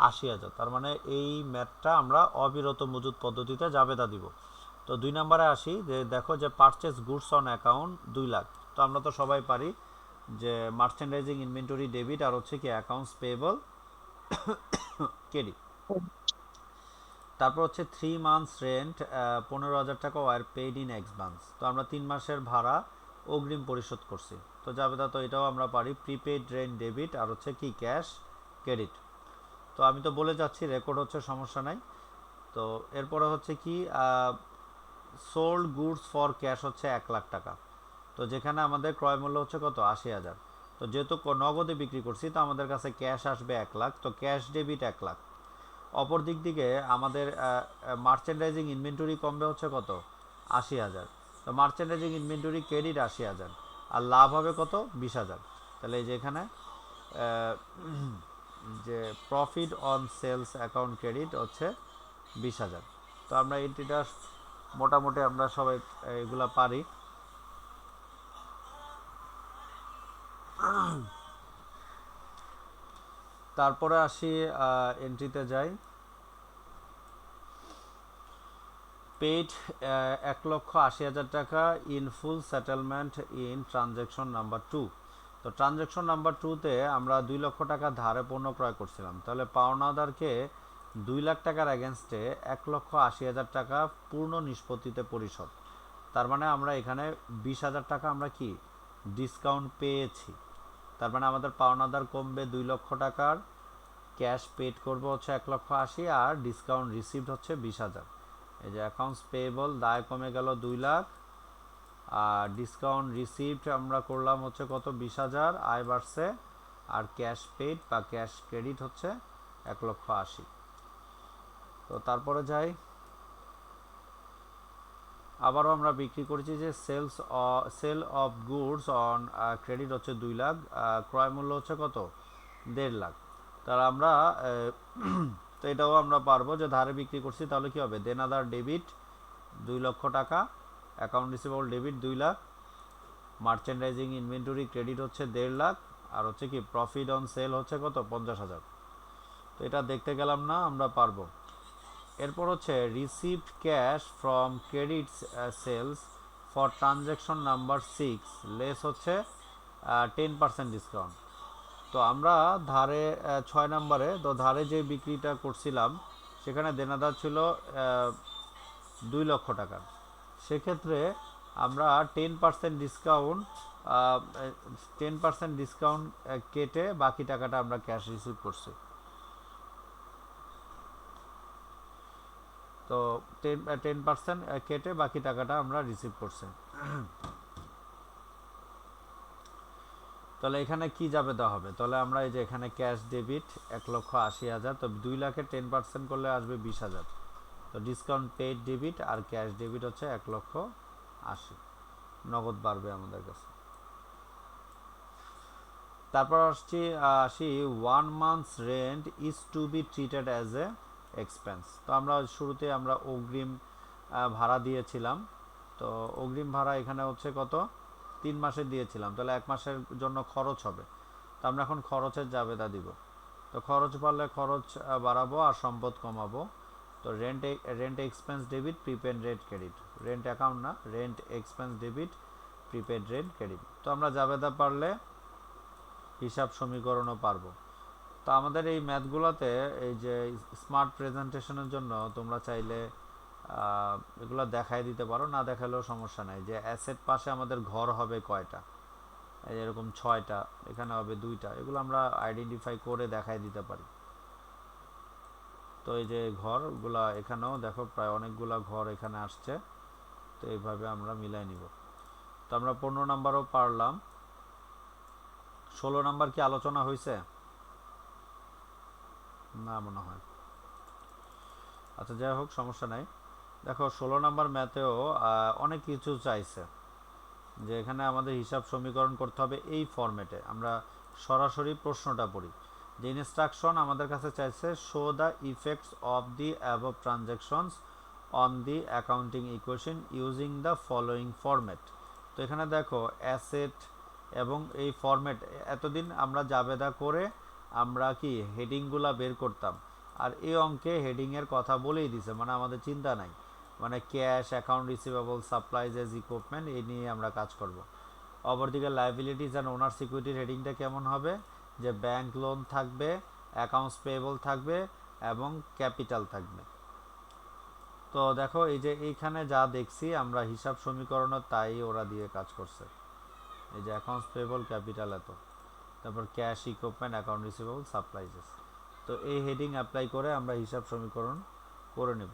80,000, তার মানে এই ম্যাথটা আমরা অবিরত মজুদ পদ্ধতিতে জাবেদা দিব। তো 2 নম্বরে আসি, যে দেখো যে purchase goods on account 2 lakh. তো আমরা তো সবাই পারি যে মার্চেন্ডাইজিং ইনভেন্টরি ডেবিট আর হচ্ছে কি অ্যাকাউন্টস পেয়েবল ক্রেডিট। তারপর হচ্ছে 3 মান্থস রেন্ট 15,000 টাকা ওয়ার পেইড ইন অ্যাডভান্স। তো আমরা 3 মাসের ভাড়া অগ্রিম পরিশোধ করছি। তো জাবেদা তো এটাও আমরা পারি প্রিপেইড রেন্ট ডেবিট আর হচ্ছে কি ক্যাশ ক্রেডিট। তো আমি তো বলে যাচ্ছি, রেকর্ড হচ্ছে, সমস্যা নাই। তো এরপরে হচ্ছে কি সোল্ড গুডস ফর ক্যাশ হচ্ছে 1 লাখ টাকা। তো যেখানে আমাদের ক্রয় মূল্য হচ্ছে কত, 80,000। তো যেহেতু নগদে বিক্রি করছি তো আমাদের কাছে ক্যাশ আসবে 1 লাখ, তো ক্যাশ ডেবিট 1 লাখ। অপর দিক থেকে আমাদের মার্চেন্ডাইজিং ইনভেন্টরি কমবে হচ্ছে কত, 80,000। তো মার্চেন্ডাইজিং ইনভেন্টরি ক্রেডিট 80,000 আর লাভ হবে কত, 20,000। তাহলে এই যে এখানে যে profit on sales account credit হচ্ছে 20,000। তো আমরা এটিটা মোটামুটি আমরা সবাই এগুলা পারি। তারপরে আসি এন্ট্রিতে যাই। পেইড 1,80,000 টাকা in full settlement in transaction number 2। তো ট্রানজ্যাকশন নাম্বার 2তে আমরা 2 লক্ষ টাকা ধারে পণ্য ক্রয় করছিলাম, তাহলে পাওনাদারকে 2 লাখ টাকার এগেনস্টে 1,80,000 টাকা পূর্ণ নিষ্পত্তিতে পরিশোধ। তার মানে আমরা এখানে 20,000 টাকা আমরা কি ডিসকাউন্ট পেয়েছি। তার মানে আমাদের পাওনাদার কমবে 2 লক্ষ টাকার, ক্যাশ পেড করবো হচ্ছে 1,80,000 আর ডিসকাউন্ট রিসিভড হচ্ছে 20,000। এই যে অ্যাকাউন্টস পেয়েবল দায় কমে গেল 2 লাখ, আর ডিসকাউন্ট রিসিভড আমরা করলাম হচ্ছে কত 20,000, আয় বাড়ছে, আর ক্যাশ পেড বা ক্যাশ ক্রেডিট হচ্ছে 1,80,000। তো তারপরে যাই, আবারও আমরা বিক্রি করেছি যে sale of goods on credit হচ্ছে 2 লাখ, ক্রয় মূল্য হচ্ছে কত 1.5 লাখ। তাহলে আমরা তো এটাও আমরা পারবো যে ধারে বিক্রি করছি, তাহলে কি হবে দেনাদার ডেবিট 2 লক্ষ টাকা, account receivable debit 2 lakh, merchandising inventory credit হচ্ছে 1.5 লাখ, আর হচ্ছে কি প্রফিট অন সেল হচ্ছে কত 50,000। তো এটা দেখতে গেলাম না, আমরা পারবো। এরপর হচ্ছে received cash from credit sales for transaction number 6 less হচ্ছে 10% ডিসকাউন্ট। তো আমরা ধারে 6 নম্বরে, তো ধারে যে বিক্রিটা করছিলাম সেখানে দেনাদার ছিল 2 লক্ষ টাকার, সেক্ষেত্রে আমরা 10% ডিসকাউন্ট 10% ডিসকাউন্ট কেটে বাকি টাকাটা আমরা ক্যাশ রিসিভ করছি। তো 10% কেটে বাকি টাকাটা আমরা রিসিভ করছি। তাহলে এখানে কি যাবে দেওয়া হবে, তাহলে আমরা এই যে এখানে ক্যাশ ডেবিট 1,80,000, তো 2 লাখের 10% করলে আসবে 20,000। তো ডিসকাউন্ট পেইড ডেবিট আর ক্যাশ ডেবিট হচ্ছে 1,80,000, নগদ বাড়বে আমাদের কাছে। তারপর আসি 1 months rent is to be treated as a expense. তো আমরা শুরুতে আমরা অগ্রিম ভাড়া দিয়েছিলাম, তো অগ্রিম ভাড়া এখানে হচ্ছে কত 3 মাসে দিয়েছিলাম, তাহলে 1 মাসের জন্য খরচ হবে। তো আমরা এখন খরচের জাবেদা দিব। তো খরচ বাড়লে খরচ বাড়াবো আর সম্পদ কমাবো। তো rent expense debit prepaid rent credit, rent account না, rent expense debit prepaid rent credit. তো আমরা জাবেদা পারলে হিসাব সমীকরণও পারবো। তো আমাদের এই ম্যাথগুলোতে এই যে স্মার্ট প্রেজেন্টেশনের জন্য তোমরা চাইলে এগুলো দেখাই দিতে পারো, না দেখালেও সমস্যা নাই। যে অ্যাসেট পাশে আমাদের ঘর হবে কয়টা, এই এরকম 6টা, এখানে হবে 2টা, এগুলো আমরা আইডেন্টিফাই করে দেখাই দিতে পারি। তো এই যে ঘরগুলা এখানেও দেখো প্রায় অনেকগুলা ঘর এখানে আসছে, তো এইভাবে আমরা মিলাই নিব। তো আমরা 15 নাম্বারও পারলাম। 16 নাম্বার কি আলোচনা হয়েছে না মনে হয়? আচ্ছা যাই হোক, সমস্যা নাই। দেখো 16 নাম্বার ম্যাথেও অনেক কিছু চাইছে, যে এখানে আমাদের হিসাব সমীকরণ করতে হবে এই ফরম্যাটে। আমরা সরাসরি প্রশ্নটা পড়ি। যে ইনস্ট্রাকশন আমাদের কাছে চাইছে, show the effects of the above transactions on the accounting equation using the following format. তো এখানে দেখো অ্যাসেট এবং এই ফরম্যাট, এতদিন আমরা জাবেদা করে আমরা কি হেডিংগুলা বের করতাম, আর এই অঙ্কে হেডিংয়ের কথা বলেই দিছে, মানে আমাদের চিন্তা নাই, মানে cash, account receivable, supplies as equipment, এই নিয়ে আমরা কাজ করব। অপরদিকে লাইবিলিটিস অ্যান্ড ওনার সিকিউরিটির হেডিংটা কেমন হবে, যে ব্যাংক লোন থাকবে, অ্যাকাউন্টস পেয়েবল থাকবে এবং ক্যাপিটাল থাকবে। তো দেখো এই যে এইখানে যা দেখছি আমরা হিসাব সমীকরণও তাই ওরা দিয়ে কাজ করছে। এই যে অ্যাকাউন্টস পেয়েবল, ক্যাপিটাল এত, তারপর ক্যাশ, ইকুইপমেন্ট, অ্যাকাউন্ট রিসিভেবল, সাপ্লাইজেস। তো এই হেডিং অ্যাপ্লাই করে আমরা হিসাব সমীকরণ করে নেব।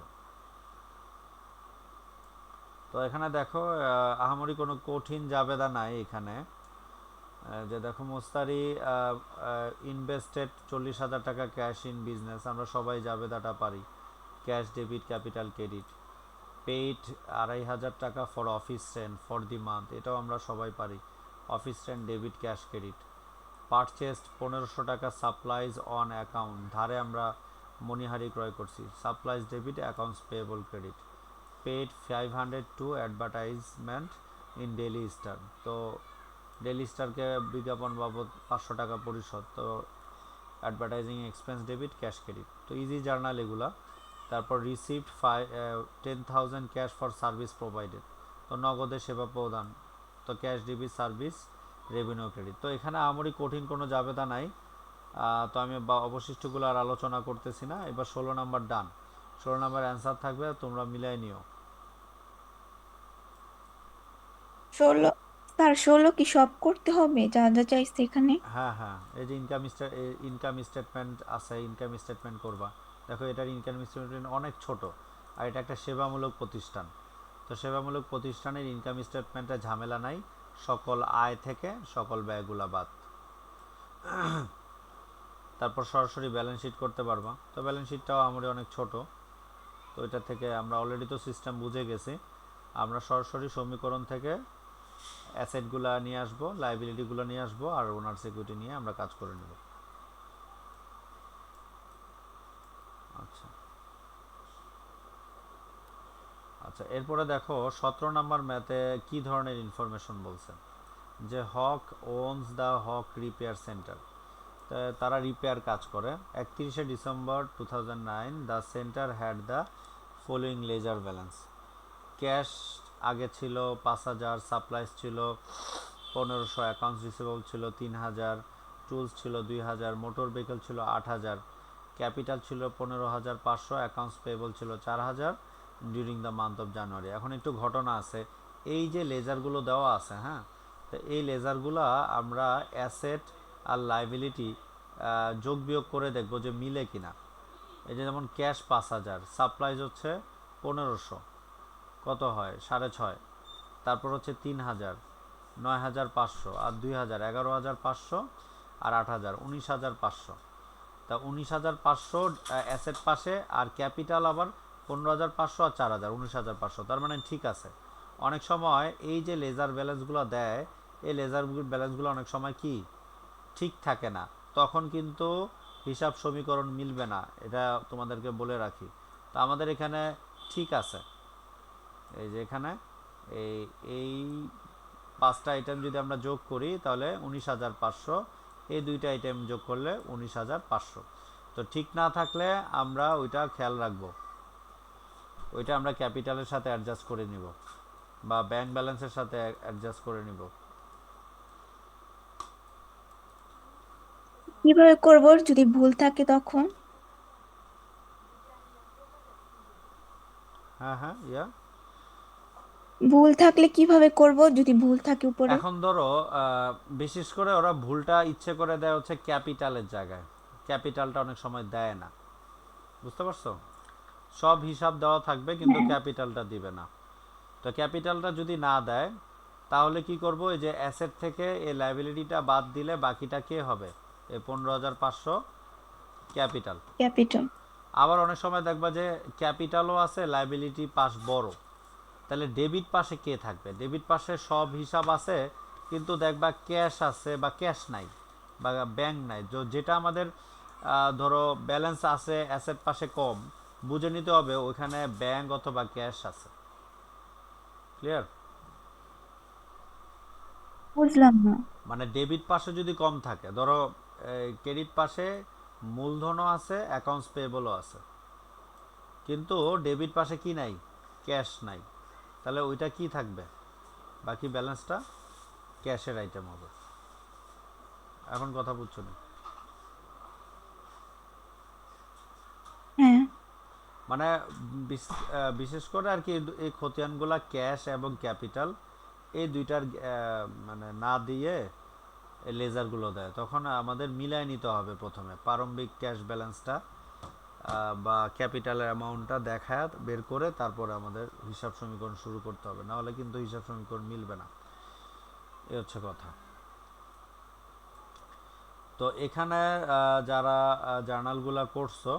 তো এখানে দেখো আহামরি কোনো কঠিন জাবেদা নাই এখানে। যে দেখো মোস্তারি ইনভেস্টেড 40,000 টাকা ক্যাশ ইন বিজনেস, আমরা সবাই জাবেদাটা পারি। Cash debit, capital credit. Paid 2,500 টাকা for office rent for the month, এটাও আমরা সবাই পারি। Office rent debit, cash credit. Purchased 1500 টাকা সাপ্লাইজ অন অ্যাকাউন্ট, ধারে আমরা মণিহারি ক্রয় করছি, supplies debit, accounts payable credit. Paid 500 to advertisement in Daily Star, তো ডেইলি স্টারকে বিজ্ঞাপন বাবদ 500 টাকা পরিশোধ, তো advertising expense debit, cash credit, তো ইজি জার্নাল এগুলা। তারপর received 10,000 cash for service provided, তো নগদে সেবা প্রদান, তো cash debit service revenue credit. তো এখানে আমারই কঠিন কোনো জাবেদা নাই। তো আমি অবশিষ্টগুলো আর আলোচনা করতেছি না। এবার 16 নাম্বার ডান, 16 নাম্বার অ্যান্সার থাকবে, তোমরা মিলাই নিও। 16, স্যার 16 কি সব করতে হবে যা যা চাইছে এখানে? হ্যাঁ হ্যাঁ, এই যে ইনকাম স্টেটমেন্ট আছে, ইনকাম স্টেটমেন্ট করবা। দেখো এটার ইনকাম স্টেটমেন্ট অনেক ছোট, আর এটা একটা সেবামূলক প্রতিষ্ঠান। তো সেবামূলক প্রতিষ্ঠানের ইনকাম স্টেটমেন্টে ঝামেলা নাই, সকল আয় থেকে সকল ব্যয়গুলা বাদ। তারপর সরাসরি ব্যালেন্স শিট করতে পারবা। তো ব্যালেন্স শিটটাও আমাদের অনেক ছোট, তো এটা থেকে আমরা অলরেডি তো সিস্টেম বুঝে গেছি। আমরা সরাসরি সমীকরণ থেকে অ্যাসেটগুলো নিয়ে আসবো, লাইবিলিটিগুলো নিয়ে আসবো, আর ওনার সিকিউরিটি নিয়ে আমরা কাজ করে নেব। আচ্ছা আচ্ছা, এরপরে দেখো 17 নাম্বার ম্যাথে কি ধরনের ইনফরমেশন বলছে, যে Hawk owns the Hawk repair centre, তারা রিপেয়ার কাজ করে। 31শে December 2009 the centre had the following ledger balance. Cash আগে ছিল 5,000, সাপ্লাইস ছিল 1500, অ্যাকাউন্টস রিসিভেবল ছিল 3,000, টুলস ছিল 2,000, মোটর ভেহিকল ছিল 8,000, ক্যাপিটাল ছিল 15,500, অ্যাকাউন্টস পেয়েবল ছিল 4,000 ডিউরিং দ্য মান্থ অফ জানুয়ারি। এখন একটু ঘটনা আছে, এই যে লেজারগুলো দেওয়া আছে, হ্যাঁ, তো এই লেজারগুলো আমরা অ্যাসেট আর লাইবিলিটি যোগ বিয়োগ করে দেখব যে মিলে কিনা। এই যে যেমন ক্যাশ 5,000, সাপ্লাইজ হচ্ছে 1500, কত হয় 6.5, তারপর হচ্ছে 3,000, 9,500, আর 2,000, 11,500, আর 8,000, 19,500। তা 19,500 অ্যাসেট পাশে, আর ক্যাপিটাল আবার 15,500 আর 4,000, 19,500। তার মানে ঠিক আছে। অনেক সময় এই যে লেজার ব্যালেন্সগুলো দেয়, এই লেজার ব্যালেন্সগুলো অনেক সময় কি ঠিক থাকে না, তখন কিন্তু হিসাব সমীকরণ মিলবে না, এটা তোমাদেরকে বলে রাখি। তো আমাদের এখানে ঠিক আছে, এই যে এখানে এই এই 5টা আইটেম যদি আমরা যোগ করি তাহলে 19,500, এই 2টা আইটেম যোগ করলে 19,500। তো ঠিক না থাকলে আমরা ওইটা খেয়াল রাখবো, ওইটা আমরা ক্যাপিটালের সাথে অ্যাডজাস্ট করে নিব, বা ব্যাংক ব্যালেন্সের সাথে অ্যাডজাস্ট করে নিব। কিভাবে করব যদি ভুল থাকে তখন? হ্যাঁ হ্যাঁ, ভুল থাকলে কিভাবে করব যদি ভুল থাকে উপরে? এখন ধরো বিশেষ করে ওরা ভুলটা ইচ্ছে করে দেয় হচ্ছে ক্যাপিটালের জায়গায়, ক্যাপিটালটা অনেক সময় দেয় না, বুঝতে পারছো? সব হিসাব দেওয়া থাকবে কিন্তু হ্যাঁ। ক্যাপিটালটা দিবে না। তো ক্যাপিটালটা যদি না দেয় তাহলে কি করব, এই যে অ্যাসেট থেকে এই লাইবিলিটিটা বাদ দিলে বাকিটা কে হবে, এই 15,500 ক্যাপিটাল। ক্যাপিটাল। আবার অনেক সময় দেখবা যে ক্যাপিটালও আছে, লাইবিলিটি পাশ বড়, তাহলে ডেবিট পাশে কে থাকবে, ডেবিট পাশে সব হিসাব আছে কিন্তু দেখবা ক্যাশ আছে বা ক্যাশ নাই, বা ব্যাংক নাই, যেটা আমাদের ধরো ব্যালেন্স আছে অ্যাসেট পাশে কম, বুঝে নিতে হবে ওইখানে ব্যাংক অথবা ক্যাশ আছে। ক্লিয়ার? বুঝলাম না। মানে ডেবিট পাশে যদি কম থাকে, ধরো ক্রেডিট পাশে মূলধনও আছে, অ্যাকাউন্টস পেয়েবলও আছে, কিন্তু ডেবিট পাশে কি নাই, ক্যাশ নাই, তাহলে ওইটা কি থাকবে, বাকি ব্যালেন্সটা ক্যাশের আইটেম হবে। এখন কথা বুঝছো না? হ্যাঁ। মানে বিশেষ করে আর কি এই খতিয়ানগুলা ক্যাশ এবং ক্যাপিটাল, এই দুইটার মানে না দিয়ে এই লেজারগুলো দেয়, তখন আমাদের মিলাই নিতে হবে প্রথমে প্রারম্ভিক ক্যাশ ব্যালেন্সটা বা ক্যাপিটালের অ্যামাউন্টটা দেখায় বের করে তারপরে আমাদের হিসাব সমীকরণ শুরু করতে হবে, নাহলে কিন্তু হিসাব সমীকরণ মিলবে না। এই হচ্ছে কথা। তো এখানে যারা জার্নালগুলা করছো,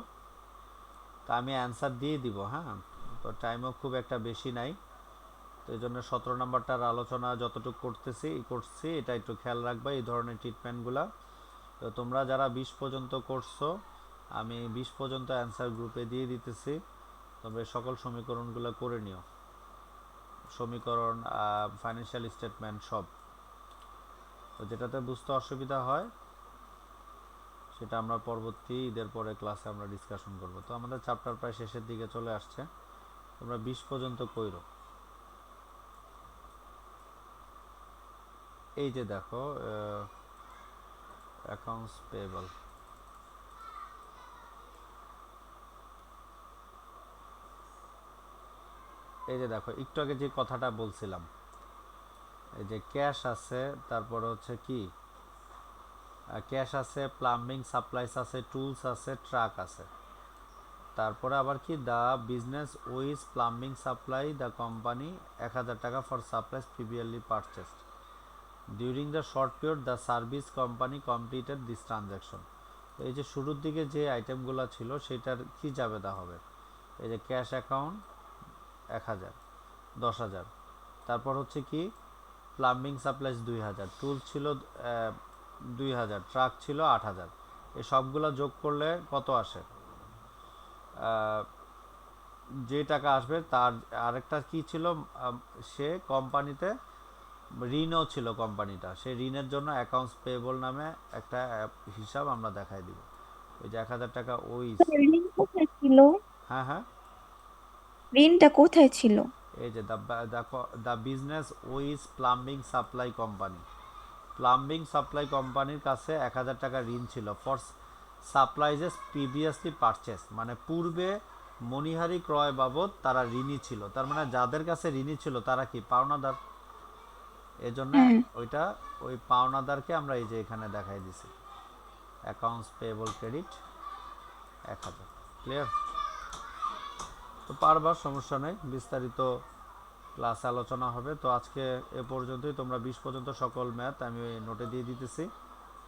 তা আমি অ্যান্সার দিয়ে দিব, হ্যাঁ, তো টাইমও খুব একটা বেশি নাই, তো এই জন্য 17 নাম্বারটার আলোচনা যতটুকু করছি এটা একটু খেয়াল রাখবা, এই ধরনের ট্রিটমেন্টগুলা। তো তোমরা যারা 20 পর্যন্ত করছো, আমি 20 পর্যন্ত অ্যান্সার গ্রুপে দিয়ে দিতেছি, তোমরা সকল সমীকরণগুলো করে নিও, সমীকরণ ফাইন্যান্সিয়াল স্টেটমেন্ট সব। তো যেটাতে বুঝতে অসুবিধা হয় সেটা আমরা পরবর্তী ঈদের পরে ক্লাসে আমরা ডিসকাশন করব। তো আমাদের চ্যাপ্টার প্রায় শেষের দিকে চলে আসছে, তোমরা 20 পর্যন্ত কইরো। এই যে দেখো অ্যাকাউন্টস পেয়েবল, এই যে দেখো একটু আগে যে কথাটা বলছিলাম, এই যে ক্যাশ আছে, তারপরে হচ্ছে কি ক্যাশ আছে, প্লাম্বিং সাপ্লাইস আছে, টুলস আছে, ট্রাক আছে, তারপরে আবার কি the business uses plumbing supply the company 1000 টাকা for supplies previously purchased during the short period the service company completed this transaction. এই যে শুরুর দিকে যে আইটেমগুলো ছিল সেটার কি জাবেদা হবে, এই যে ক্যাশ অ্যাকাউন্ট 1000, 10,000, তারপর হচ্ছে কি প্লাম্বিং সাপ্লাইস 2000, টুলস ছিল 2000, ট্রাক ছিল 8000, এই সবগুলো যোগ করলে কত আসে, যে টাকা আসবে তার আরেকটা কি ছিল, সে কোম্পানিতে ঋণও ছিল কোম্পানিটা, সেই ঋণের জন্য অ্যাকাউন্টস পেয়েবল নামে একটা হিসাব আমরা দেখাই দিব। ওই যে 1000 টাকা ওইস। স্যার ঋণ কোথায় ছিল? হ্যাঁ হ্যাঁ, ঋণটা কোথায় ছিল? এই যে the business owes plumbing supply company, plumbing supply কোম্পানির কাছে 1000 টাকা ঋণ ছিল ফর সাপ্লাইজেস প্রিভিয়াসলি পারচেস, মানে পূর্বে মণিহারি ক্রয় বাবদ তারা ঋণী ছিল, তার মানে যাদের কাছে ঋণী ছিল তারা কি পাওনাদার, এজন্য হ্যাঁ। ওইটা ওই পাওনাদারকে আমরা এই যে এখানে দেখাই দিছি অ্যাকাউন্টস পেয়েবল ক্রেডিট 1000। ক্লিয়ার? তো পারবার, সমস্যা নেই, বিস্তারিত ক্লাসে আলোচনা হবে। তো আজকে এ পর্যন্তই, তোমরা 20 পর্যন্ত সকল ম্যাথ আমি নোটে দিয়ে দিতেছি,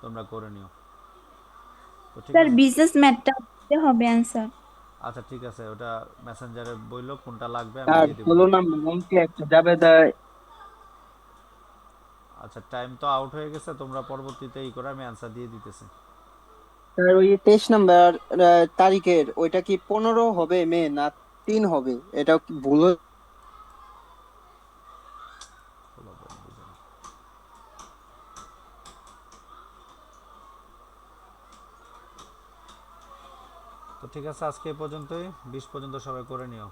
তোমরা করে নিও। তো ঠিক স্যার আছে, বিজনেস ম্যাথটা দিতে হবে অ্যান্সার। আচ্ছা ঠিক আছে, ওটা মেসেঞ্জারে বইলো কোনটা লাগবে আমি আর দিয়ে দিব। হলো না মনকে একটা জাবেদা। আচ্ছা টাইম তো আউট হয়ে গেছে, তোমরা পরবর্তীতে ই করে আমি অ্যান্সার দিয়ে দিতেছি। আর ওই 23 নম্বর তারিখের ওইটা কি 15 হবে মে না 3 হবে? এটা কি ভুল তো ঠিক আছে, আজকে এ পর্যন্তই, 20 পর্যন্ত সবাই করে নিও।